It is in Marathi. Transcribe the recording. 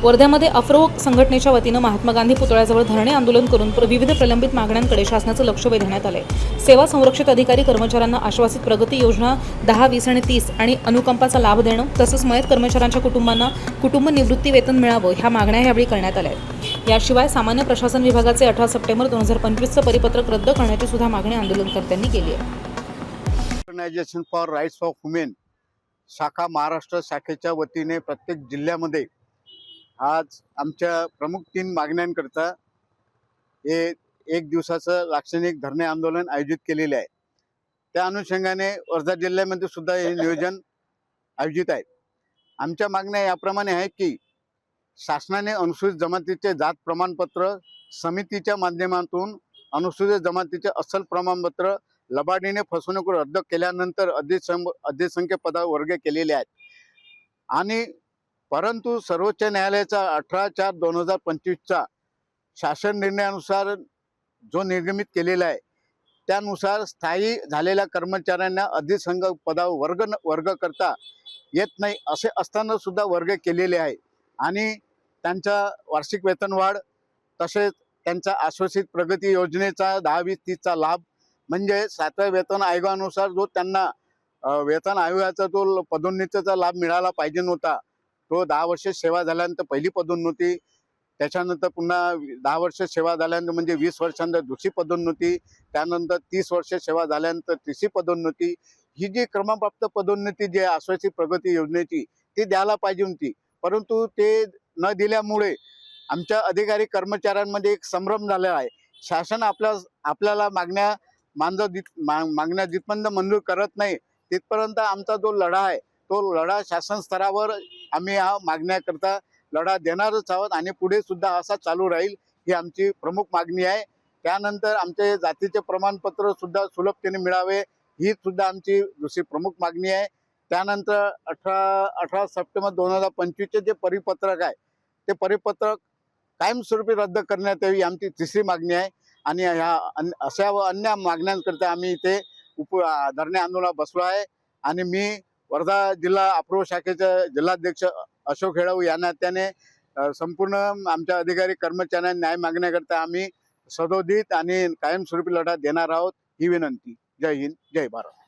वर्ध्यामध्ये अफ्रो संघटनेच्या वतीनं महात्मा गांधी पुतळ्याजवळ धरणे आंदोलन करून विविध प्रलंबित मागण्यांकडे शासनाचं लक्ष वेधण्यात आलंय। सेवा संरक्षित अधिकारी कर्मचाऱ्यांना आश्वासित प्रगती योजना 10, 20 आणि 30 आणि अनुकंपाचा लाभ देणं तसंच मयत कर्मचाऱ्यांच्या कुटुंबांना कुटुंब निवृत्ती वेतन मिळावं ह्या मागण्या यावेळी करण्यात आल्या आहेत। याशिवाय सामान्य प्रशासन विभागाचे 18 सप्टेंबर 2025 परिपत्रक रद्द करण्याची सुद्धा मागणी आंदोलनकर्त्यांनी केली आहे। Organisation for rights of women शाखा महाराष्ट्र शाखेच्या वतीने प्रत्येक जिल्ह्यामध्ये आज आमच्या प्रमुख 3 मागण्यांकरता हे एक दिवसाचं लाक्षणिक धरणे आंदोलन आयोजित केलेले आहे। त्या अनुषंगाने वर्धा जिल्ह्यामध्ये सुद्धा हे नियोजन आयोजित आहे। आमच्या मागण्या याप्रमाणे आहेत की शासनाने अनुसूचित जमातीचे जात प्रमाणपत्र समितीच्या माध्यमातून अनुसूचित जमातीचे अस्सल प्रमाणपत्र लबाडीने फसवणूक रद्द केल्यानंतर अधिसंख्य पदावर वर्ग केलेले आहेत आणि परंतु सर्वोच्च न्यायालयाचा 18/4/2025 शासन निर्णयानुसार जो निर्गमित केलेला आहे त्यानुसार स्थायी झालेल्या कर्मचाऱ्यांना अधिसंख्य पदावर वर्ग करता येत नाही असे असताना सुद्धा वर्ग केलेले आहे आणि त्यांचा वार्षिक वेतनवाढ तसेच त्यांचा आश्वासित प्रगती योजनेचा 10, 20, 30चा लाभ म्हणजे 7व्या वेतन आयोगानुसार जो त्यांना वेतन आयोगाचा जो पदोन्नतीचा लाभ मिळाला पाहिजे नव्हता तो 10 वर्ष सेवा झाल्यानंतर पहिली पदोन्नती, त्याच्यानंतर पुन्हा 10 वर्ष सेवा झाल्यानंतर म्हणजे 20 वर्षांनंतर दुसरी पदोन्नती, त्यानंतर 30 वर्ष सेवा झाल्यानंतर तिसरी पदोन्नती, ही जी क्रमप्राप्त पदोन्नती जी आश्वासित प्रगती योजनेची ती द्यायला पाहिजे होती, परंतु ते न दिल्यामुळे आमच्या अधिकारी कर्मचाऱ्यांमध्ये एक संभ्रम झाला आहे। शासन आपल्याला मागण्या जिथपर्यंत मंजूर करत नाही तिथपर्यंत आमचा जो लढा आहे तो लढा शासन स्तरावर आम्ही हा मागण्याकरता लढा देणारच आहोत आणि पुढे सुद्धा असा चालू राहील ही आमची प्रमुख मागणी आहे। त्यानंतर आमचे जातीचे प्रमाणपत्र सुद्धा सुलभतेने मिळावे ही सुद्धा आमची दुसरी प्रमुख मागणी आहे। त्यानंतर 18 सप्टेंबर 2025 जे परिपत्रक आहे ते परिपत्रक कायमस्वरूपी रद्द करण्यात यावी आमची तिसरी मागणी आहे आणि ह्या अशा व अन्य मागण्यांकरता आम्ही इथे धरणे आंदोलनात बसलो आहे आणि मी वर्धा जिल्हा अप्रो शाखेचे जिल्हाध्यक्ष अशोक हेळव या नात्याने संपूर्ण आमच्या अधिकारी कर्मचाऱ्यांना न्याय मागण्याकरता आम्ही सदोदित आणि कायमस्वरूपी लढा देणार आहोत ही विनंती। जय हिंद, जय भारत।